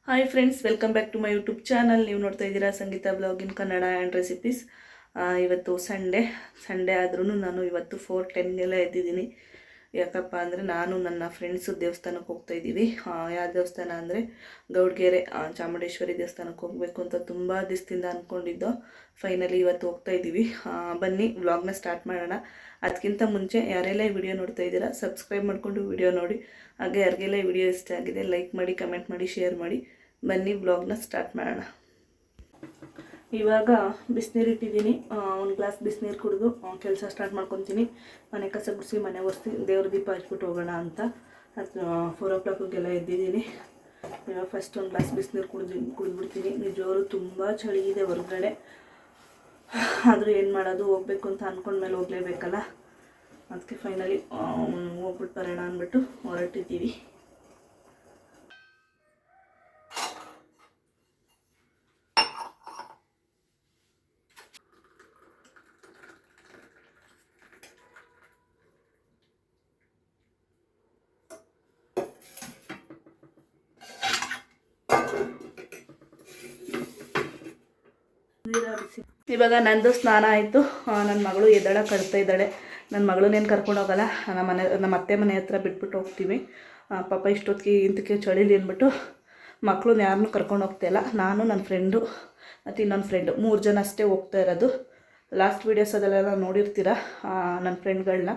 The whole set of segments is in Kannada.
Hi friends, welcome back to my YouTube channel. ನೀವು ನೋಡ್ತಾ ಇದ್ದೀರಾ Sangeetha blog in Kannada and recipes. ಇವತ್ತು ಸಂಡೇ ಆದ್ರೂ ನಾನು ಇವತ್ತು 4:10ಗೆಲ್ಲ ಎದ್ದಿದ್ದೀನಿ. ಯಾಕಪ್ಪ ಅಂದರೆ ನಾನು ನನ್ನ ಫ್ರೆಂಡ್ಸು ದೇವಸ್ಥಾನಕ್ಕೆ ಹೋಗ್ತಾ ಇದ್ದೀವಿ. ಯಾವ ದೇವಸ್ಥಾನ ಅಂದರೆ ಗೌಡ್ಗೆರೆ ಚಾಮುಂಡೇಶ್ವರಿ ದೇವಸ್ಥಾನಕ್ಕೆ ಹೋಗಬೇಕು ಅಂತ ತುಂಬ ದಿವಸದಿಂದ ಅಂದ್ಕೊಂಡಿದ್ದು. ಫೈನಲಿ ಇವತ್ತು ಹೋಗ್ತಾ ಇದ್ದೀವಿ. ಬನ್ನಿ ವ್ಲಾಗ್ನ ಸ್ಟಾರ್ಟ್ ಮಾಡೋಣ. ಅದಕ್ಕಿಂತ ಮುಂಚೆ ಯಾರೆಲ್ಲ ಈ ವಿಡಿಯೋ ನೋಡ್ತಾ ಇದ್ದೀರಾ ಸಬ್ಸ್ಕ್ರೈಬ್ ಮಾಡಿಕೊಂಡು ವಿಡಿಯೋ ನೋಡಿ. ಹಾಗೆ ಯಾರಿಗೆಲ್ಲ ಈ ವಿಡಿಯೋ ಇಷ್ಟ ಆಗಿದೆ ಲೈಕ್ ಮಾಡಿ, ಕಮೆಂಟ್ ಮಾಡಿ, ಶೇರ್ ಮಾಡಿ. ಬನ್ನಿ ವ್ಲಾಗ್ನ ಸ್ಟಾರ್ಟ್ ಮಾಡೋಣ. ಇವಾಗ ಬಿಸಿನೀರು ಇಟ್ಟಿದ್ದೀನಿ. ಒಂದು ಗ್ಲಾಸ್ ಬಿಸಿನೀರು ಕುಡಿದು ಕೆಲಸ ಸ್ಟಾರ್ಟ್ ಮಾಡ್ಕೊತೀನಿ. ಮನೆ ಕಸ ಗುಡಿಸಿ, ಮನೆ ಒರೆಸಿ, ದೇವ್ರ ದೀಪ ಹಚ್ಬಿಟ್ಟು ಹೋಗೋಣ ಅಂತ. ಅದು 4 o'clockಗೆಲ್ಲ ಎದ್ದಿದ್ದೀನಿ. ಇವಾಗ ಫಸ್ಟ್ ಒಂದು ಗ್ಲಾಸ್ ಬಿಸಿನೀರು ಕುಡಿದ್ಬಿಡ್ತೀನಿ. ನಿಜವಾಗ್ಲೂ ತುಂಬ ಚಳಿ ಇದೆ ಹೊರಗಡೆ. ಆದರೂ ಏನು ಮಾಡೋದು, ಹೋಗ್ಬೇಕು ಅಂತ ಅಂದ್ಕೊಂಡ್ಮೇಲೆ ಹೋಗಲೇಬೇಕಲ್ಲ. ಅದಕ್ಕೆ ಫೈನಲಿ ಹೋಗ್ಬಿಟ್ಟು ಬರೋಣ ಅಂದ್ಬಿಟ್ಟು ಹೊರಟಿದ್ದೀವಿ. ಇವಾಗ ನಂದು ಸ್ನಾನ ಆಯಿತು. ನನ್ನ ಮಗಳು ಎದ್ದಳ ಕಡ್ತಾ ಇದ್ದಾಳೆ. ನನ್ನ ಮಗಳನ್ನೇನು ಕರ್ಕೊಂಡು ಹೋಗಲ್ಲ, ನಮ್ಮ ಅತ್ತೆ ಮನೆ ಹತ್ರ ಬಿಟ್ಬಿಟ್ಟು ಹೋಗ್ತೀವಿ. ಪಾಪ ಇಷ್ಟೊತ್ತಿಗೆ ಇಂತಕ್ಕೆ ಚಳಿಲಿ ಅಂದ್ಬಿಟ್ಟು ಮಕ್ಕಳನ್ನ ಯಾರನ್ನೂ ಕರ್ಕೊಂಡು ಹೋಗ್ತಾಯಿಲ್ಲ. ನಾನು, ನನ್ನ ಫ್ರೆಂಡು ಮತ್ತು ಇನ್ನೊಂದು ಫ್ರೆಂಡು 3 ಜನ ಅಷ್ಟೇ ಹೋಗ್ತಾ ಇರೋದು. ಲಾಸ್ಟ್ ವೀಡಿಯೋಸ್ ಅದೆಲ್ಲ ನೋಡಿರ್ತೀರ. ನನ್ನ ಫ್ರೆಂಡ್ಗಳನ್ನ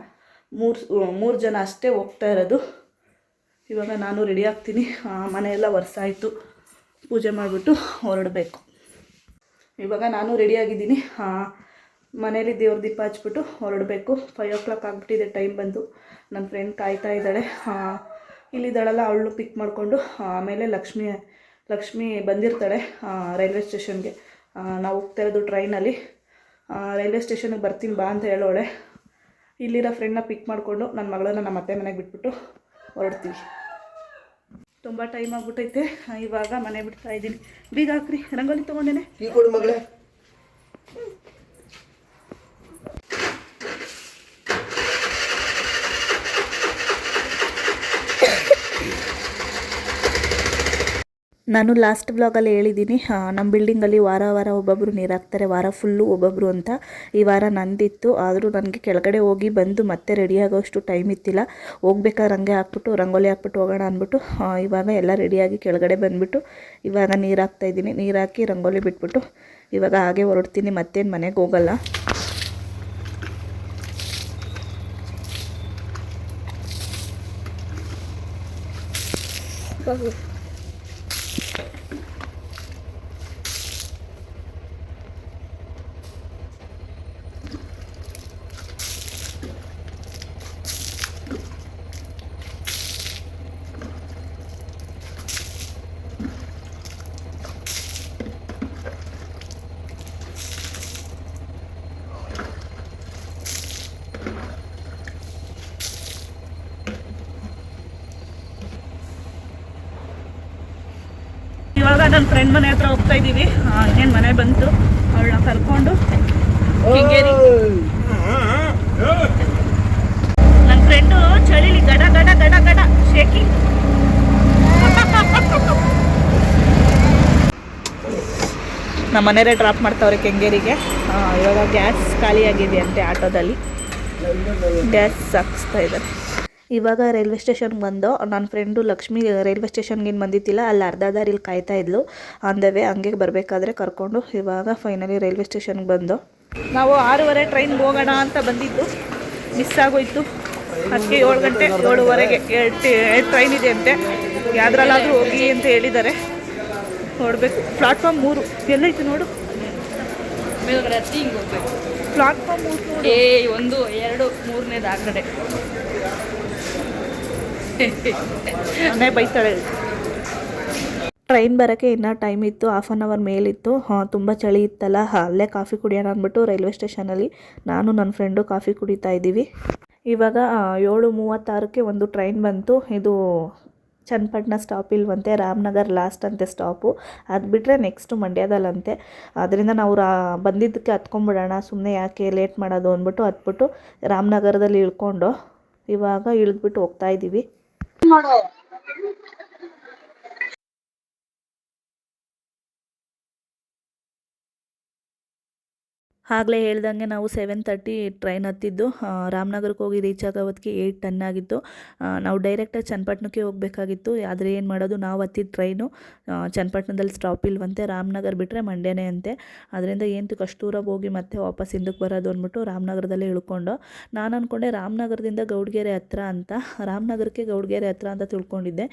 3 ಜನ ಅಷ್ಟೇ ಹೋಗ್ತಾ ಇರೋದು. ಇವಾಗ ನಾನು ರೆಡಿ ಆಗ್ತೀನಿ. ಮನೆಯೆಲ್ಲ ಒರೆಸಾಯಿತು, ಪೂಜೆ ಮಾಡಿಬಿಟ್ಟು ಹೊರಡಬೇಕು. ಇವಾಗ ನಾನು ರೆಡಿಯಾಗಿದ್ದೀನಿ. ಮನೇಲಿ ದೇವ್ರ ದೀಪ ಹಚ್ಬಿಟ್ಟು ಹೊರಡಬೇಕು. 5 o'clock ಆಗಿಬಿಟ್ಟಿದೆ, ಟೈಮ್ ಬಂದು. ನನ್ನ ಫ್ರೆಂಡ್ ಕಾಯ್ತಾ ಇದ್ದಾಳೆ. ಇಲ್ಲಿದ್ದಾಳಲ್ಲ, ಅವಳು ಪಿಕ್ ಮಾಡಿಕೊಂಡು ಆಮೇಲೆ ಲಕ್ಷ್ಮಿ ಬಂದಿರ್ತಾಳೆ ರೈಲ್ವೆ ಸ್ಟೇಷನ್ಗೆ. ನಾವು ಹೋಗ್ತಾ ಇರೋದು ಟ್ರೈನಲ್ಲಿ. ರೈಲ್ವೆ ಸ್ಟೇಷನ್ಗೆ ಬರ್ತೀನಿ ಬಾ ಅಂತ ಹೇಳೋಳೆ. ಇಲ್ಲಿರೋ ಫ್ರೆಂಡ್ನ ಪಿಕ್ ಮಾಡಿಕೊಂಡು ನನ್ನ ಮಗಳನ್ನ ನಮ್ಮ ಅತ್ತೆ ಮನೆಗೆ ಬಿಟ್ಬಿಟ್ಟು ಹೊರಡ್ತೀವಿ. ತುಂಬ ಟೈಮ್ ಆಗ್ಬಿಟ್ಟೈತೆ. ಇವಾಗ ಮನೆ ಬಿಡ್ತಾ ಇದ್ದೀನಿ. ಬೀಗ ಹಾಕ್ರಿ, ರಂಗೋಲಿ ತೊಗೊಂಡೇನೆ. ಮಗಳೇ ನಾನು ಲಾಸ್ಟ್ ಬ್ಲಾಗಲ್ಲಿ ಹೇಳಿದ್ದೀನಿ, ನಮ್ಮ ಬಿಲ್ಡಿಂಗಲ್ಲಿ ವಾರ ಒಬ್ಬೊಬ್ಬರು ನೀರು ಹಾಕ್ತಾರೆ, ವಾರ ಫುಲ್ಲು ಒಬ್ಬೊಬ್ಬರು ಅಂತ. ಈ ವಾರ ನಂದಿತ್ತು. ಆದರೂ ನನಗೆ ಕೆಳಗಡೆ ಹೋಗಿ ಬಂದು ಮತ್ತೆ ರೆಡಿ ಆಗೋಷ್ಟು ಟೈಮ್ ಇತ್ತಿಲ್ಲ. ಹೋಗ್ಬೇಕಾದ್ರೆ ಹಂಗೆ ಹಾಕ್ಬಿಟ್ಟು ರಂಗೋಲಿ ಹಾಕ್ಬಿಟ್ಟು ಹೋಗೋಣ ಅಂದ್ಬಿಟ್ಟು ಇವಾಗ ಎಲ್ಲ ರೆಡಿಯಾಗಿ ಕೆಳಗಡೆ ಬಂದುಬಿಟ್ಟು ಇವಾಗ ನೀರು ಹಾಕ್ತಾಯಿದ್ದೀನಿ. ನೀರು ಹಾಕಿ ರಂಗೋಲಿ ಬಿಟ್ಬಿಟ್ಟು ಇವಾಗ ಹಾಗೆ ಹೊರಡ್ತೀನಿ. ಮತ್ತೇನು ಮನೆಗೆ ಹೋಗಲ್ಲ. ಇವಾಗ ನನ್ನ ಫ್ರೆಂಡ್ ಮನೆ ಹತ್ರ ಹೋಗ್ತಾ ಇದ್ದೀವಿ. ಇನ್ನೇನು ಮನೆ ಬಂತು. ಅವಳನ್ನ ಕರ್ಕೊಂಡು ಕೆಂಗೇರಿ. ನನ್ನ ಫ್ರೆಂಡು ಚಳಿಲಿ ಗಡ ಗಡ ಗಡ ಗಡ ಶೇಕಿಂಗ್. ನಮ್ಮ ಮನೆಯವರೇ ಡ್ರಾಪ್ ಮಾಡ್ತಾವ್ರೆ ಕೆಂಗೇರಿಗೆ. ಇವಾಗ ಗ್ಯಾಸ್ ಖಾಲಿಯಾಗಿದೆ ಅಂತೆ. ಆಟೋದಲ್ಲಿ ಗ್ಯಾಸ್ ಹಾಕಿಸ್ತಾ ಇದ್ದಾರೆ. ಇವಾಗ ರೈಲ್ವೆ ಸ್ಟೇಷನ್ಗೆ ಬಂದು ನನ್ನ ಫ್ರೆಂಡು ಲಕ್ಷ್ಮಿ ರೈಲ್ವೆ ಸ್ಟೇಷನ್ಗೇನು ಬಂದಿದ್ದಿಲ್ಲ, ಅಲ್ಲಿ ಅರ್ಧ ದಾರಿಲಿ ಕಾಯ್ತಾ ಇದ್ಲು. ಅಂದವೇ ಹಂಗೆ ಬರಬೇಕಾದ್ರೆ ಕರ್ಕೊಂಡು ಇವಾಗ ಫೈನಲಿ ರೈಲ್ವೆ ಸ್ಟೇಷನ್ಗೆ ಬಂದು ನಾವು 6:30 ಟ್ರೈನ್ಗೆ ಹೋಗೋಣ ಅಂತ ಬಂದಿದ್ದು. ಮಿಸ್ ಆಗೋಯ್ತು. ಅದಕ್ಕೆ 7 ಗಂಟೆ 7:15ಗೆ 2 ಟ್ರೈನ್ ಇದೆ ಅಂತೆ. ಯಾವುದ್ರಲ್ಲಾದರೂ ಹೋಗಿ ಅಂತ ಹೇಳಿದ್ದಾರೆ. ನೋಡಬೇಕು. ಪ್ಲಾಟ್ಫಾರ್ಮ್ 3 ಎಲ್ಲೈತೆ ನೋಡು. ಪ್ಲಾಟ್ಫಾರ್ಮ್ 3 ನೋಡಿ. 1 2 3ನೇದು ಆ ಕಡೆ. ಮನೆ ಬೈತಾಳೆ. ಟ್ರೈನ್ ಬರೋಕ್ಕೆ ಇನ್ನೂ ಟೈಮ್ ಇತ್ತು, 1/2 hour ಮೇಲಿತ್ತು. ತುಂಬ ಚಳಿ ಇತ್ತಲ್ಲ, ಅಲ್ಲೇ ಕಾಫಿ ಕುಡಿಯೋಣ ಅಂದ್ಬಿಟ್ಟು ರೈಲ್ವೆ ಸ್ಟೇಷನಲ್ಲಿ ನಾನು ನನ್ನ ಫ್ರೆಂಡು ಕಾಫಿ ಕುಡಿತಾ ಇದ್ದೀವಿ. ಇವಾಗ 7:36ಕ್ಕೆ ಒಂದು ಟ್ರೈನ್ ಬಂತು. ಇದು ಚನ್ನಪಟ್ಟಣ ಸ್ಟಾಪ್ ಇಲ್ವಂತೆ, ರಾಮನಗರ್ ಲಾಸ್ಟ್ ಅಂತೆ ಸ್ಟಾಪು. ಅದು ಬಿಟ್ಟರೆ ನೆಕ್ಸ್ಟು ಮಂಡ್ಯದಲ್ಲಂತೆ. ಅದರಿಂದ ನಾವು ಬಂದಿದ್ದಕ್ಕೆ ಹತ್ಕೊಂಡ್ಬಿಡೋಣ, ಸುಮ್ಮನೆ ಯಾಕೆ ಲೇಟ್ ಮಾಡೋದು ಅಂದ್ಬಿಟ್ಟು ಹತ್ಬಿಟ್ಟು ರಾಮನಗರದಲ್ಲಿ ಇಳ್ಕೊಂಡು ಇವಾಗ ಇಳಿದ್ಬಿಟ್ಟು ಹೋಗ್ತಾ ಇದ್ದೀವಿ. ಆಗಲೇ ಹೇಳ್ದಂಗೆ ನಾವು 7:30 ಟ್ರೈನ್ ಹತ್ತಿದ್ದು ರಾಮನಗರಕ್ಕೆ ಹೋಗಿ ರೀಚ್ ಆಗೋವತ್ತಿಗೆ 8:10 ಆಗಿತ್ತು. ನಾವು ಡೈರೆಕ್ಟಾಗಿ ಚನ್ನಪಟ್ಟಣಕ್ಕೆ ಹೋಗಬೇಕಾಗಿತ್ತು. ಆದರೆ ಏನು ಮಾಡೋದು, ನಾವು ಹತ್ತಿದ ಟ್ರೈನು ಚನ್ನಪಟ್ಟಣದಲ್ಲಿ ಸ್ಟಾಪ್ ಇಲ್ವಂತೆ, ರಾಮನಗರ ಬಿಟ್ಟರೆ ಮಂಡ್ಯನೇ ಅಂತೆ. ಅದರಿಂದ ಏನು ಅಷ್ಟು ದೂರ ಹೋಗಿ ಮತ್ತೆ ವಾಪಸ್ ಹಿಂದಕ್ಕೆ ಬರೋದು ಅಂದ್ಬಿಟ್ಟು ರಾಮನಗರದಲ್ಲೇ ಇಳ್ಕೊಂಡು, ನಾನು ಅಂದ್ಕೊಂಡೆ ರಾಮನಗರದಿಂದ ಗೌಡಗೆರೆ ಹತ್ರ ಅಂತ, ರಾಮನಗರಕ್ಕೆ ಗೌಡಗೆರೆ ಹತ್ರ ಅಂತ ತಿಳ್ಕೊಂಡಿದ್ದೆ.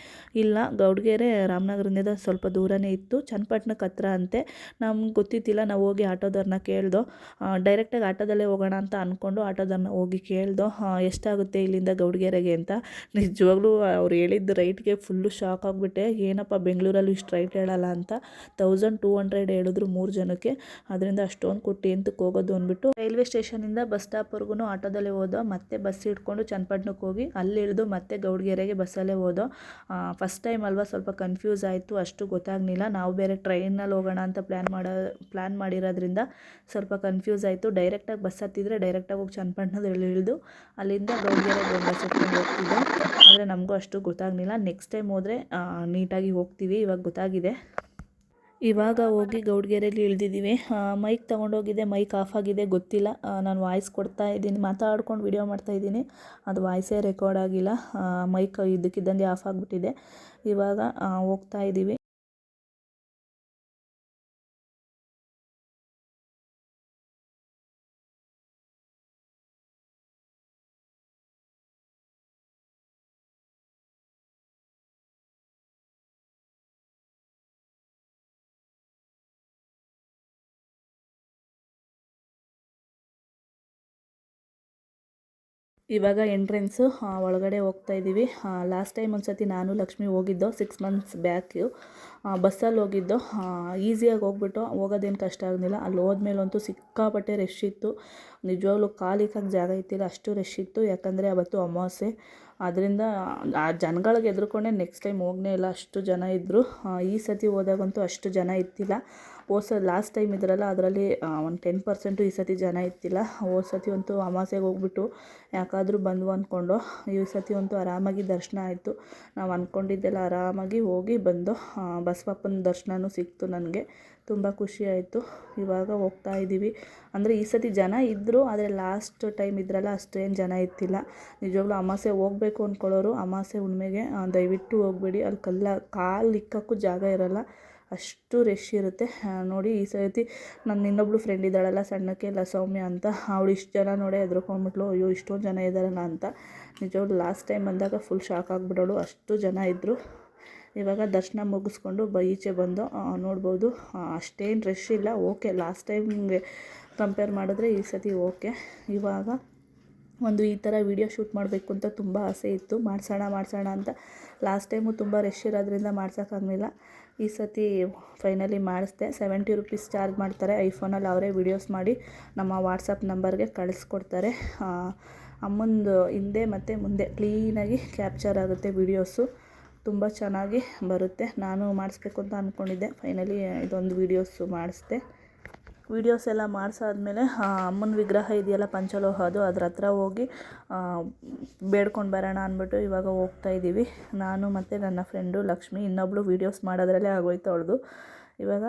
ಇಲ್ಲ, ಗೌಡಗೆರೆ ರಾಮನಗರದಿಂದ ಸ್ವಲ್ಪ ದೂರನೇ ಇತ್ತು, ಚನ್ನಪಟ್ಟಣಕ್ಕೆ ಹತ್ರ ಅಂತೆ. ನಮ್ಗೆ ಗೊತ್ತಿದ್ದಿಲ್ಲ. ನಾವು ಹೋಗಿ ಆಟೋದವ್ರನ್ನ ಕೇಳ್ದೋ, ಡೈರೆಕ್ಟಾಗಿ ಆಟೋದಲ್ಲೇ ಹೋಗೋಣ ಅಂತ ಅಂದ್ಕೊಂಡು ಆಟೋದನ್ನ ಹೋಗಿ ಕೇಳ್ದೋ, ಎಷ್ಟಾಗುತ್ತೆ ಇಲ್ಲಿಂದ ಗೌಡಗೆರೆಗೆ ಅಂತ. ನಿಜವಾಗ್ಲೂ ಅವ್ರು ಹೇಳಿದ್ದು ರೈಟ್ಗೆ ಫುಲ್ಲು ಶಾಕ್ ಆಗಿಬಿಟ್ಟೆ. ಏನಪ್ಪ ಬೆಂಗಳೂರಲ್ಲಿ ಇಷ್ಟು ರೈಟ್ ಹೇಳಲ್ಲ ಅಂತ. 1200 ಹೇಳಿದ್ರು 3 ಜನಕ್ಕೆ. ಅದರಿಂದ ಅಷ್ಟೊಂದು ಕೊಟ್ಟು ಎಂತಕ್ಕೆ ಹೋಗೋದು ಅಂದ್ಬಿಟ್ಟು ರೈಲ್ವೆ ಸ್ಟೇಷನಿಂದ ಬಸ್ ಸ್ಟಾಪ್ವರೆಗೂ ಆಟೋದಲ್ಲೇ ಹೋದೋ. ಮತ್ತೆ ಬಸ್ ಹಿಡ್ಕೊಂಡು ಚನ್ನಪಟ್ಟಣಕ್ಕೆ ಹೋಗಿ ಅಲ್ಲಿ ಇಳಿದು ಮತ್ತೆ ಗೌಡಗೆರೆಗೆ ಬಸ್ಸಲ್ಲೇ ಹೋದೋ. ಫಸ್ಟ್ ಟೈಮ್ ಅಲ್ವಾ, ಸ್ವಲ್ಪ ಕನ್ಫ್ಯೂಸ್ ಆಯಿತು, ಅಷ್ಟು ಗೊತ್ತಾಗಲಿಲ್ಲ. ನಾವು ಬೇರೆ ಟ್ರೈನಲ್ಲಿ ಹೋಗೋಣ ಅಂತ ಪ್ಲ್ಯಾನ್ ಮಾಡಿರೋದ್ರಿಂದ ಸ್ವಲ್ಪ ಕನ್ಫ್ಯೂಸ್ ಆಯಿತು. ಡೈರೆಕ್ಟಾಗಿ ಬಸ್ ಹತ್ತಿದ್ರೆ ಡೈರೆಕ್ಟಾಗಿ ಹೋಗಿ ಚನ್ನಪಟ್ಟಣದಲ್ಲಿ ಇಳಿದು ಅಲ್ಲಿಂದ ಗೌಡಗೆರೆಗೆ ಬಸ್ ಹತ್ಕೊಂಡು ಹೋಗ್ತಿದ್ದೆ. ಆದರೆ ನಮಗೂ ಅಷ್ಟು ಗೊತ್ತಾಗಲಿಲ್ಲ. ನೆಕ್ಸ್ಟ್ ಟೈಮ್ ಹೋದರೆ ನೀಟಾಗಿ ಹೋಗ್ತೀವಿ. ಇವಾಗ ಗೊತ್ತಾಗಿದೆ. ಇವಾಗ ಹೋಗಿ ಗೌಡಗೆರೆಯಲ್ಲಿ ಇಳಿದಿದ್ದೀವಿ. ಮೈಕ್ ತೊಗೊಂಡೋಗಿದ್ದೆ, ಮೈಕ್ ಆಫ್ ಆಗಿದೆ, ಗೊತ್ತಿಲ್ಲ. ನಾನು ವಾಯ್ಸ್ ಕೊಡ್ತಾ ಇದ್ದೀನಿ, ಮಾತಾಡ್ಕೊಂಡು ವಿಡಿಯೋ ಮಾಡ್ತಾಯಿದ್ದೀನಿ, ಅದು ವಾಯ್ಸೇ ರೆಕಾರ್ಡ್ ಆಗಿಲ್ಲ. ಮೈಕ್ ಇದ್ದಕ್ಕಿದ್ದಂಗೆ ಆಫ್ ಆಗಿಬಿಟ್ಟಿದೆ. ಇವಾಗ ಹೋಗ್ತಾ ಇದ್ದೀವಿ. ಇವಾಗ ಎಂಟ್ರೆನ್ಸು ಒಳಗಡೆ ಹೋಗ್ತಾ ಇದ್ದೀವಿ. ಲಾಸ್ಟ್ ಟೈಮ್ ಒಂದು ಸತಿ ನಾನು ಲಕ್ಷ್ಮಿ ಹೋಗಿದ್ದೋ 6 ಮಂತ್ಸ್ ಬ್ಯಾಕು. ಬಸ್ಸಲ್ಲಿ ಹೋಗಿದ್ದೋ. ಈಸಿಯಾಗಿ ಹೋಗ್ಬಿಟ್ಟು ಹೋಗೋದೇನು ಕಷ್ಟ ಆಗಲಿಲ್ಲ. ಅಲ್ಲಿ ಹೋದ್ಮೇಲಂತೂ ಸಿಕ್ಕಾಪಟ್ಟೆ ರಶ್ ಇತ್ತು. ನಿಜವಾಗ್ಲೂ ಕಾಲಿಕ್ಕಾಗಿ ಜಾಗ ಇತ್ತಿಲ್ಲ, ಅಷ್ಟು ರಶ್ ಇತ್ತು. ಯಾಕಂದರೆ ಅವತ್ತು ಅಮಾವಾಸ್ಯೆ. ಅದರಿಂದ ಆ ಜನಗಳಿಗೆ ಹೆದ್ರುಕೊಂಡೆ ನೆಕ್ಸ್ಟ್ ಟೈಮ್ ಹೋಗಲೇ ಇಲ್ಲ, ಅಷ್ಟು ಜನ ಇದ್ದರು. ಈ ಸತಿ ಹೋದಾಗಂತೂ ಅಷ್ಟು ಜನ ಇತ್ತಿಲ್ಲ. ಲಾಸ್ಟ್ ಟೈಮ್ ಇದ್ರಲ್ಲ, ಅದರಲ್ಲಿ ಒಂದು 10% ಈ ಸತಿ ಜನ ಇತ್ತಿಲ್ಲ. ಸತಿ ಅಂತೂ ಅಮಾವಾಸ್ಯೆಗೆ ಹೋಗ್ಬಿಟ್ಟು ಯಾಕಾದರೂ ಬಂದ್ವು ಅಂದ್ಕೊಂಡು, ಈ ಸತಿ ಅಂತೂ ಆರಾಮಾಗಿ ದರ್ಶನ ಆಯಿತು. ನಾವು ಅಂದ್ಕೊಂಡಿದ್ದೆಲ್ಲ ಆರಾಮಾಗಿ ಹೋಗಿ ಬಂದು ಬಸವಪ್ಪನ ದರ್ಶನವೂ ಸಿಕ್ತು. ನನಗೆ ತುಂಬ ಖುಷಿ ಆಯಿತು. ಇವಾಗ ಹೋಗ್ತಾ ಇದ್ದೀವಿ. ಅಂದರೆ ಈ ಸತಿ ಜನ ಇದ್ದರು, ಆದರೆ ಲಾಸ್ಟ್ ಟೈಮ್ ಇದ್ರಲ್ಲ ಅಷ್ಟೇನು ಜನ ಇತ್ತಿಲ್ಲ. ನಿಜವಾಗ್ಲೂ ಅಮಾವಾಸ್ಯೆ ಹೋಗಬೇಕು ಅಂದ್ಕೊಳ್ಳೋರು ಅಮಾವಾಸ್ಯೆ ಹುಣ್ಣಿಮೆಗೆ ದಯವಿಟ್ಟು ಹೋಗಬೇಡಿ. ಅಲ್ಲಿ ಕಾಲು ಇಕ್ಕಕ್ಕೂ ಜಾಗ ಇರೋಲ್ಲ, ಅಷ್ಟು ರಶ್ ಇರುತ್ತೆ. ನೋಡಿ, ಈ ಸತಿ ನನ್ನ ಇನ್ನೊಬ್ಳು ಫ್ರೆಂಡ್ ಇದ್ದಾಳಲ್ಲ ಸಣ್ಣಕ್ಕೆ, ಇಲ್ಲ ಸೌಮ್ಯ ಅಂತ, ಅವಳು ಇಷ್ಟು ಜನ ನೋಡಿ ಹೆದ್ರುಕೊಂಡ್ಬಿಟ್ಲು, ಅಯ್ಯೋ ಇಷ್ಟೊಂದು ಜನ ಇದ್ದಾರಲ್ಲ ಅಂತ. ನಿಜವಾಗ್ಲೂ ಲಾಸ್ಟ್ ಟೈಮ್ ಬಂದಾಗ ಫುಲ್ ಶಾಕ್ ಆಗಿಬಿಡೋಳು, ಅಷ್ಟು ಜನ ಇದ್ದರು. ಇವಾಗ ದರ್ಶನ ಮುಗಿಸ್ಕೊಂಡು ಈಚೆ ಬಂದು ನೋಡ್ಬೋದು, ಅಷ್ಟೇನು ರಶ್ ಇಲ್ಲ. ಓಕೆ, ಲಾಸ್ಟ್ ಟೈಮ್ಗೆ ಕಂಪೇರ್ ಮಾಡಿದ್ರೆ ಈ ಸತಿ ಓಕೆ. ಇವಾಗ ಒಂದು ಈ ಥರ ವೀಡಿಯೋ ಶೂಟ್ ಮಾಡಬೇಕು ಅಂತ ತುಂಬ ಆಸೆ ಇತ್ತು, ಮಾಡಿಸೋಣ ಅಂತ. ಲಾಸ್ಟ್ ಟೈಮು ತುಂಬ ರಶ್ ಇರೋದ್ರಿಂದ ಮಾಡ್ಸೋಕ್ಕಾಗಲಿಲ್ಲ. ಈ ಸತಿ ಫೈನಲಿ ಮಾಡಿಸ್ದೆ. 70 ರೂಪೀಸ್ ಚಾರ್ಜ್ ಮಾಡ್ತಾರೆ. ಐಫೋನಲ್ಲಿ ಅವರೇ ವೀಡಿಯೋಸ್ ಮಾಡಿ ನಮ್ಮ ವಾಟ್ಸಪ್ ನಂಬರ್ಗೆ ಕಳಿಸ್ಕೊಡ್ತಾರೆ. ಅಮ್ಮಂದು ಹಿಂದೆ ಮತ್ತು ಮುಂದೆ ಕ್ಲೀನಾಗಿ ಕ್ಯಾಪ್ಚರ್ ಆಗುತ್ತೆ ವೀಡಿಯೋಸು, ತುಂಬ ಚೆನ್ನಾಗಿ ಬರುತ್ತೆ. ನಾನು ಮಾಡಿಸ್ಬೇಕು ಅಂತ ಅಂದ್ಕೊಂಡಿದ್ದೆ, ಫೈನಲಿ ಇದೊಂದು ವೀಡಿಯೋಸು ಮಾಡಿಸ್ದೆ. ವೀಡಿಯೋಸ್ ಎಲ್ಲ ಮಾಡಿಸಾದ್ಮೇಲೆ ಅಮ್ಮನ ವಿಗ್ರಹ ಇದೆಯಲ್ಲ ಪಂಚಲೋಹದ್ದು, ಅದ್ರ ಹತ್ರ ಹೋಗಿ ಬೇಡ್ಕೊಂಡು ಬರೋಣ ಅಂದ್ಬಿಟ್ಟು ಇವಾಗ ಹೋಗ್ತಾ ಇದ್ದೀವಿ. ನಾನು ಮತ್ತು ನನ್ನ ಫ್ರೆಂಡು ಲಕ್ಷ್ಮಿ, ಇನ್ನೊಬ್ಳು ವೀಡಿಯೋಸ್ ಮಾಡೋದ್ರಲ್ಲೇ ಆಗೋಯ್ತು ಅವಳದು. ಇವಾಗ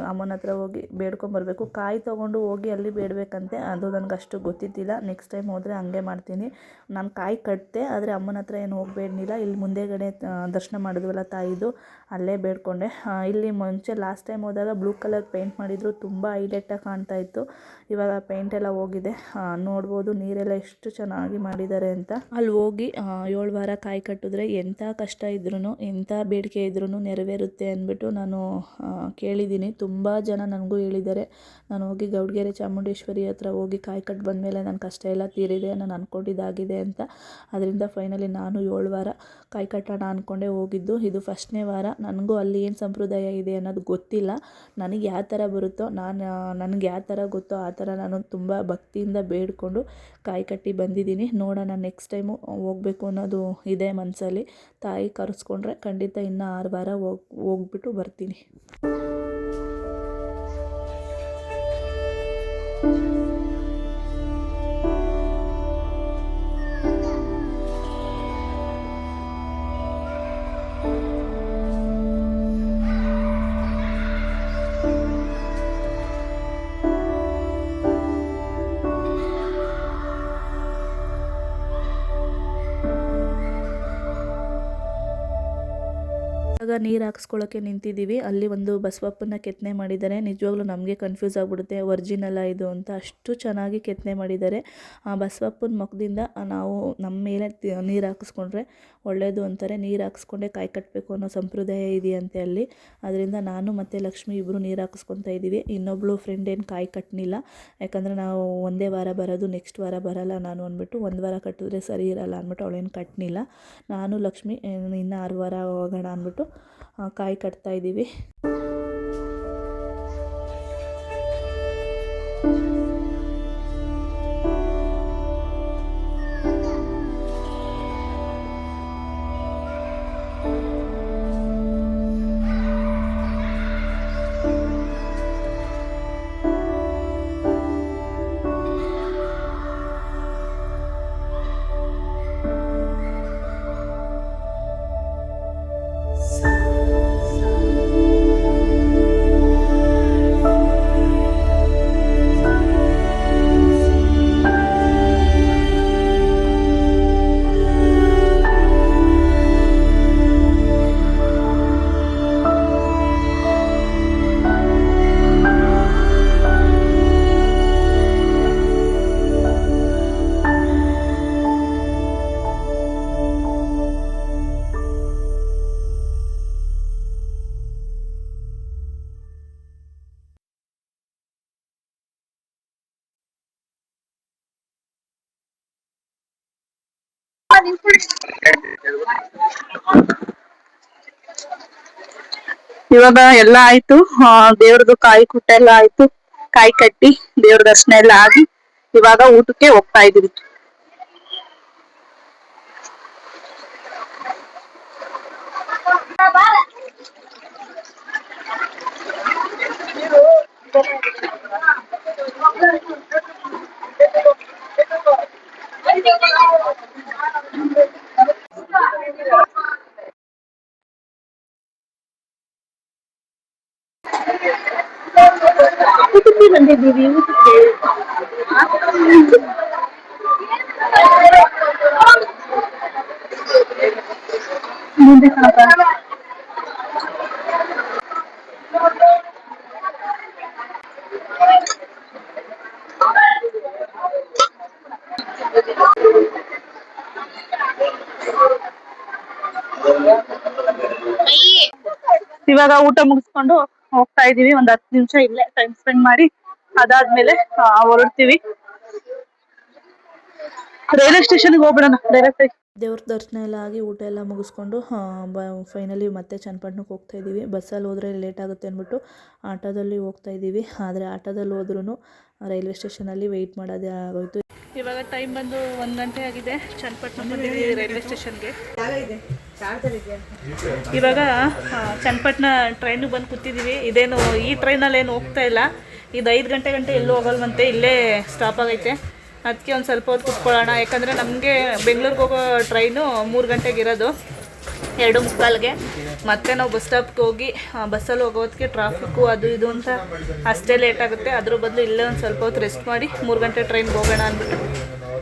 ಅಮ್ಮನ ಹತ್ರ ಹೋಗಿ ಬೇಡ್ಕೊಂಬರ್ಬೇಕು. ಕಾಯಿ ತೊಗೊಂಡು ಹೋಗಿ ಅಲ್ಲಿ ಬೇಡಬೇಕಂತೆ, ಅದು ನನಗೆ ಅಷ್ಟು ಗೊತ್ತಿದ್ದಿಲ್ಲ. ನೆಕ್ಸ್ಟ್ ಟೈಮ್ ಹೋದರೆ ಹಂಗೆ ಮಾಡ್ತೀನಿ. ನಾನು ಕಾಯಿ ಕಟ್ಟಿದೆ, ಆದರೆ ಅಮ್ಮನ ಹತ್ರ ಏನು ಹೋಗಬೇಡ್ನಿಲ್ಲ. ಇಲ್ಲಿ ಮುಂದೆಗಡೆ ದರ್ಶನ ಮಾಡಿದ್ವಲ್ಲ ತಾಯಿದು, ಅಲ್ಲೇ ಬೇಡ್ಕೊಂಡೆ. ಇಲ್ಲಿ ಮುಂಚೆ ಲಾಸ್ಟ್ ಟೈಮ್ ಹೋದಾಗ ಬ್ಲೂ ಕಲರ್ ಪೇಂಟ್ ಮಾಡಿದ್ರು, ತುಂಬ ಹೈಲೈಟಾಗಿ ಕಾಣ್ತಾಯಿತ್ತು. ಇವಾಗ ಪೇಂಟ್ ಎಲ್ಲ ಹೋಗಿದೆ. ನೋಡ್ಬೋದು ನೀರೆಲ್ಲ ಎಷ್ಟು ಚೆನ್ನಾಗಿ ಮಾಡಿದ್ದಾರೆ ಅಂತ. ಅಲ್ಲಿ ಹೋಗಿ 7 ವಾರ ಕಾಯಿ ಕಟ್ಟಿದ್ರೆ ಎಂಥ ಕಷ್ಟ ಇದ್ರೂ ಎಂಥ ಬೇಡಿಕೆ ಇದ್ರೂ ನೆರವೇರುತ್ತೆ ಅಂದ್ಬಿಟ್ಟು ನಾನು ಕೇಳಿದ್ದೀನಿ. ತುಂಬ ಜನ ನನಗೂ ಹೇಳಿದ್ದಾರೆ, ನಾನು ಹೋಗಿ ಗೌಡಗೆರೆ ಚಾಮುಂಡೇಶ್ವರಿ ಹತ್ರ ಹೋಗಿ ಕಾಯಿ ಕಟ್ಟು ಬಂದಮೇಲೆ ನನ್ನ ಕಷ್ಟ ಎಲ್ಲ ತೀರಿದೆ, ನಾನು ಅಂದ್ಕೊಂಡಿದ್ದಾಗಿದೆ ಅಂತ. ಅದರಿಂದ ಫೈನಲಿ ನಾನು 7 ವಾರ ಕಾಯಿ ಕಟ್ಟೋಣ ಅಂದ್ಕೊಂಡೆ ಹೋಗಿದ್ದು. ಇದು ಫಸ್ಟ್ನೇ ವಾರ. ನನಗೂ ಅಲ್ಲಿ ಏನು ಸಂಪ್ರದಾಯ ಇದೆ ಅನ್ನೋದು ಗೊತ್ತಿಲ್ಲ. ನನಗೆ ಯಾವ ಥರ ಬರುತ್ತೋ, ನನಗೆ ಯಾವ ಥರ ಗೊತ್ತೋ ಆ ಥರ ನಾನು ತುಂಬ ಭಕ್ತಿಯಿಂದ ಬೇಡಿಕೊಂಡು ಕಾಯಿ ಕಟ್ಟಿ ಬಂದಿದ್ದೀನಿ. ನೋಡೋಣ, ನೆಕ್ಸ್ಟ್ ಟೈಮು ಹೋಗಬೇಕು ಅನ್ನೋದು ಇದೆ ಮನಸ್ಸಲ್ಲಿ. ತಾಯಿ ಕರೆಸ್ಕೊಂಡ್ರೆ ಖಂಡಿತ ಇನ್ನೂ 6 ವಾರ ಹೋಗ್ಬಿಟ್ಟು ಬರ್ತೀನಿ. ಇವಾಗ ನೀರು ಹಾಕ್ಸ್ಕೊಳ್ಳೋಕ್ಕೆ ನಿಂತಿದ್ದೀವಿ. ಅಲ್ಲಿ ಒಂದು ಬಸವಪ್ಪನ ಕೆತ್ತನೆ ಮಾಡಿದ್ದಾರೆ. ನಿಜವಾಗ್ಲೂ ನಮಗೆ ಕನ್ಫ್ಯೂಸ್ ಆಗಿಬಿಡುತ್ತೆ ಒರಿಜಿನಲ್ಲ ಇದು ಅಂತ, ಅಷ್ಟು ಚೆನ್ನಾಗಿ ಕೆತ್ತನೆ ಮಾಡಿದ್ದಾರೆ. ಆ ಬಸವಪ್ಪನ ಮುಖದಿಂದ ನಾವು ನಮ್ಮ ಮೇಲೆ ನೀರು ಹಾಕಿಸ್ಕೊಂಡ್ರೆ ಒಳ್ಳೆಯದು ಅಂತಾರೆ. ನೀರು ಹಾಕಿಸ್ಕೊಂಡೆ ಕಾಯಿ ಕಟ್ಟಬೇಕು ಅನ್ನೋ ಸಂಪ್ರದಾಯ ಇದೆಯಂತೆ ಅಲ್ಲಿ. ಅದರಿಂದ ನಾನು ಮತ್ತು ಲಕ್ಷ್ಮಿ ಇಬ್ಬರು ನೀರು ಹಾಕಿಸ್ಕೊತಾ ಇದ್ದೀವಿ. ಇನ್ನೊಬ್ಳು ಫ್ರೆಂಡ್ ಏನು ಕಾಯಿ ಕಟ್ಟಲಿಲ್ಲ, ಯಾಕಂದರೆ ನಾವು ಒಂದೇ ವಾರ ಬರೋದು, ನೆಕ್ಸ್ಟ್ ವಾರ ಬರಲ್ಲ ನಾನು ಅಂದ್ಬಿಟ್ಟು, ಒಂದು ವಾರ ಕಟ್ಟಿದ್ರೆ ಸರಿ ಇರಲ್ಲ ಅಂದ್ಬಿಟ್ಟು ಅವಳೇನು ಕಟ್ಟಲಿಲ್ಲ. ನಾನು ಲಕ್ಷ್ಮಿ ಇನ್ನು 6 ವಾರ ಹೋಗೋಣ ಅಂದ್ಬಿಟ್ಟು ಕಾಯಿ ಕಟ್ತಾ ಇದ್ದೀವಿ. ಇವಾಗ ಎಲ್ಲ ಆಯ್ತು, ದೇವ್ರದ್ದು ಕಾಯಿ ಕುಟ್ಟ ಎಲ್ಲ ಆಯ್ತು. ಕಾಯಿ ಕಟ್ಟಿ ದೇವ್ರ ದರ್ಶನ ಎಲ್ಲ ಆಗಿ ಇವಾಗ ಊಟಕ್ಕೆ ಹೋಗ್ತಾ ಇದೀವಿ. ಊಟಕ್ಕೆ ಬಂದಿದ್ದೀವಿ. ಊಟಕ್ಕೆ ಮುಂದೆ ಇವಾಗ ಊಟ ಮುಗಿಸ್ಕೊಂಡು ಹೋಗ್ತಾ ಇದೀವಿ. ಒಂದ್ 10 ನಿಮಿಷ ಇಲ್ಲೇ ಟೈಮ್ ಸ್ಪೆಂಡ್ ಮಾಡಿ ಅದಾದ್ಮೇಲೆ ಹೊರಡ್ತೀವಿ. ರೈಲ್ವೆ ಸ್ಟೇಷನ್ಗೆ ಹೋಗ್ಬಿಡೋಣ ಡೈರೆಕ್ಟ್ ಆಗಿ. ದೇವ್ರ ದರ್ಶನ ಎಲ್ಲ ಆಗಿ ಊಟ ಎಲ್ಲ ಮುಗಿಸ್ಕೊಂಡು ಫೈನಲಿ ಮತ್ತೆ ಚನ್ನಪಟ್ಟಣಕ್ಕೆ ಹೋಗ್ತಾ ಇದ್ದೀವಿ. ಬಸ್ಸಲ್ಲಿ ಹೋದರೆ ಲೇಟ್ ಆಗುತ್ತೆ ಅಂದ್ಬಿಟ್ಟು ಆಟೋದಲ್ಲಿ ಹೋಗ್ತಾ ಇದ್ದೀವಿ. ಆದರೆ ಆಟೋದಲ್ಲಿ ಹೋದ್ರೂ ರೈಲ್ವೆ ಸ್ಟೇಷನಲ್ಲಿ ವೆಯ್ಟ್ ಮಾಡೋದೇ ಆಗೋಯ್ತು. ಇವಾಗ ಟೈಮ್ ಬಂದು 1 ಗಂಟೆ ಆಗಿದೆ. ಚನ್ನಪಟ್ಟಣ ಬಂದಿದ್ದೀವಿ ರೈಲ್ವೆ ಸ್ಟೇಷನ್ಗೆ. ಇವಾಗ ಚನ್ನಪಟ್ಟಣ ಟ್ರೈನಿಗೆ ಬಂದು ಕೂತಿದ್ದೀವಿ. ಇದೇನು ಈ ಟ್ರೈನಲ್ಲಿ ಏನು ಹೋಗ್ತಾ ಇಲ್ಲ. ಇದು 5 ಗಂಟೆ ಎಲ್ಲೂ ಹೋಗಲ್ವಂತೆ, ಇಲ್ಲೇ ಸ್ಟಾಪ್ ಆಗೈತೆ. ಅದಕ್ಕೆ ಒಂದು ಸ್ವಲ್ಪ ಹೊತ್ತು ಕುತ್ಕೊಳ್ಳೋಣ. ಯಾಕಂದರೆ ನಮಗೆ ಬೆಂಗಳೂರಿಗೆ ಹೋಗೋ ಟ್ರೈನು 3 ಗಂಟೆಗೆ ಇರೋದು, 2:45ಗೆ. ಮತ್ತು ನಾವು ಬಸ್ ಸ್ಟಾಪ್ಗೆ ಹೋಗಿ ಬಸ್ಸಲ್ಲಿ ಹೋಗೋದಕ್ಕೆ ಟ್ರಾಫಿಕ್ಕು ಅದು ಇದು ಅಂತ ಅಷ್ಟೇ ಲೇಟ್ ಆಗುತ್ತೆ. ಅದ್ರ ಬದಲು ಇಲ್ಲೇ ಒಂದು ಸ್ವಲ್ಪ ಹೊತ್ತು ರೆಸ್ಟ್ ಮಾಡಿ 3 ಗಂಟೆ ಟ್ರೈನ್ಗೆ ಹೋಗೋಣ ಅಂದ್ಬಿಟ್ಟು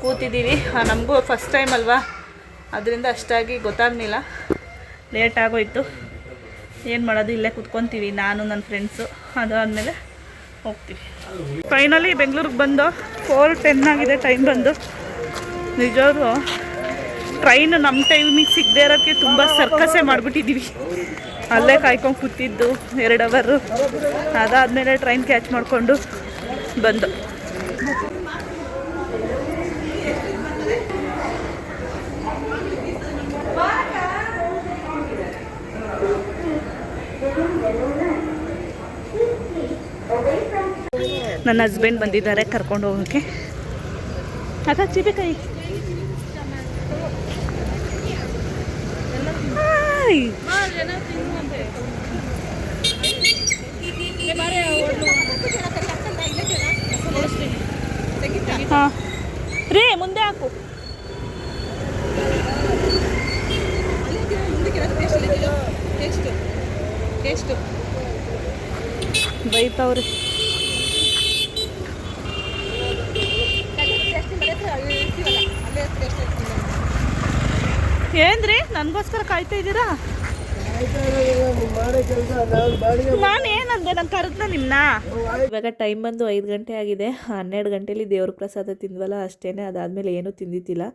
ಕೂತಿದ್ದೀವಿ. ನಮಗೂ ಫಸ್ಟ್ ಟೈಮ್ ಅಲ್ವಾ, ಅದರಿಂದ ಅಷ್ಟಾಗಿ ಗೊತ್ತಾಗಲಿಲ್ಲ, ಲೇಟ್ ಆಗೋಯ್ತು. ಏನು ಮಾಡೋದು, ಇಲ್ಲೇ ಕುತ್ಕೊತೀವಿ ನಾನು ನನ್ನ ಫ್ರೆಂಡ್ಸು. ಅದಾದಮೇಲೆ ಹೋಗ್ತೀವಿ. ಫೈನಲಿ ಬೆಂಗಳೂರಿಗೆ ಬಂದು 4:10 ಆಗಿದೆ ಟೈಮ್ ಬಂದು. ನಿಜವಾಗ್ಲೂ ಟ್ರೈನ್ ನಮ್ಮ ಟೈಮಿಗೆ ಸಿಗದೆ ಇರೋಕ್ಕೆ ತುಂಬ ಸರ್ಕಸೇ ಮಾಡಿಬಿಟ್ಟಿದ್ದೀವಿ. ಅಲ್ಲೇ ಕಾಯ್ಕೊಂಡು ಕೂತಿದ್ದು 2 ಅವರು. ಅದಾದಮೇಲೆ ಟ್ರೈನ್ ಕ್ಯಾಚ್ ಮಾಡಿಕೊಂಡು ಬಂದು. ನನ್ನ ಹಸ್ಬೆಂಡ್ ಬಂದಿದ್ದಾರೆ ಕರ್ಕೊಂಡು ಹೋಗೋಕ್ಕೆ. ಅಕ್ಕ ಚಿಬಿಕಾಯಿ ಹಾಂ ರೀ, ಮುಂದೆ ಹಾಕು. ಬೈತಾವ್ರಿ. ಏನ್ರಿ ನನಗೋಸ್ಕರ ಕಾಯ್ತಾ ಇದ್ದೀರಾ? ನಾನು ಏನಂದೆ, ನಾನು ಕರೆದ್ನ ನಿಮ್ಮನ್ನ. ಇವಾಗ ಟೈಮ್ ಬಂದು 5 ಗಂಟೆ ಆಗಿದೆ. 12 ಗಂಟೆಲಿ ದೇವ್ರ ಪ್ರಸಾದ ತಿಂದ್ವಲ್ಲ ಅಷ್ಟೇ, ಅದಾದಮೇಲೆ ಏನೂ ತಿಂದಿದ್ದಿಲ್ಲ.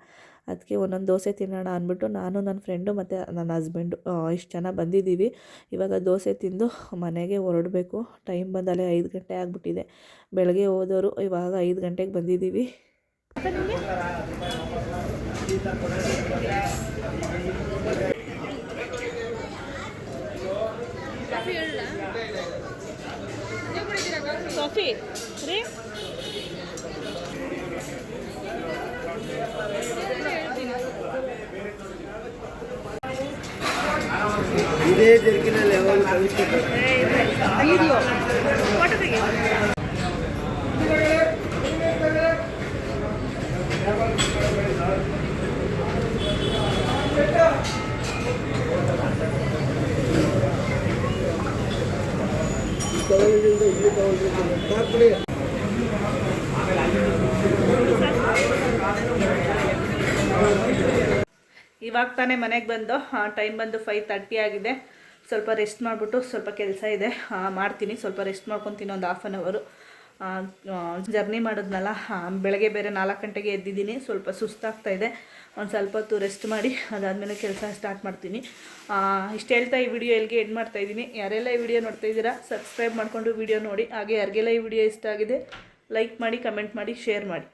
ಅದಕ್ಕೆ ಒಂದೊಂದು ದೋಸೆ ತಿನ್ನೋಣ ಅಂದ್ಬಿಟ್ಟು ನಾನು ನನ್ನ ಫ್ರೆಂಡು ಮತ್ತು ನನ್ನ ಹಸ್ಬೆಂಡು ಇಷ್ಟು ಜನ ಬಂದಿದ್ದೀವಿ. ಇವಾಗ ದೋಸೆ ತಿಂದು ಮನೆಗೆ ಹೊರಡಬೇಕು. ಟೈಮ್ ಬಂದಲ್ಲೇ 5 ಗಂಟೆ ಆಗಿಬಿಟ್ಟಿದೆ. ಬೆಳಗ್ಗೆ ಹೋದವರು ಇವಾಗ 5 ಗಂಟೆಗೆ ಬಂದಿದ್ದೀವಿ. ಕಾಫಿ ರೀ, ಇದೇ ಜರ್ಕಿನಲ್ಲಿ ಯಾವಾಗ ಕಳಿಸ್ಕೊಡ್ತಾರೆ. ಇವಾಗ ತಾನೇ ಮನೆಗೆ ಬಂದು ಟೈಮ್ ಬಂದು 5:30 ಆಗಿದೆ. ಸ್ವಲ್ಪ ರೆಸ್ಟ್ ಮಾಡಿಬಿಟ್ಟು ಸ್ವಲ್ಪ ಕೆಲಸ ಇದೆ ಮಾಡ್ತೀನಿ. ಸ್ವಲ್ಪ ರೆಸ್ಟ್ ಮಾಡ್ಕೊತೀನಿ ಒಂದು 1/2 ಅವರು. ಜರ್ನಿ ಮಾಡಿದ್ನಲ್ಲ, ಬೆಳಗ್ಗೆ ಬೇರೆ 4 ಗಂಟೆಗೆ ಎದ್ದಿದ್ದೀನಿ. ಸ್ವಲ್ಪ ಸುಸ್ತಾಗ್ತಾಯಿದೆ. ಒಂದು ಸ್ವಲ್ಪ ಹೊತ್ತು ರೆಸ್ಟ್ ಮಾಡಿ ಅದಾದಮೇಲೆ ಕೆಲಸ ಸ್ಟಾರ್ಟ್ ಮಾಡ್ತೀನಿ. ಇಷ್ಟು ಹೇಳ್ತಾ ಈ ವಿಡಿಯೋ ಎಲ್ಲಿಗೆ ಎಂಡ್ ಮಾಡ್ತಾಯಿದ್ದೀನಿ. ಯಾರೆಲ್ಲ ಈ ವಿಡಿಯೋ ನೋಡ್ತಾಯಿದ್ದೀರಾ ಸಬ್ಸ್ಕ್ರೈಬ್ ಮಾಡಿಕೊಂಡು ವಿಡಿಯೋ ನೋಡಿ. ಹಾಗೆ ಯಾರಿಗೆಲ್ಲ ಈ ವಿಡಿಯೋ ಇಷ್ಟ ಆಗಿದೆ ಲೈಕ್ ಮಾಡಿ, ಕಮೆಂಟ್ ಮಾಡಿ, ಶೇರ್ ಮಾಡಿ.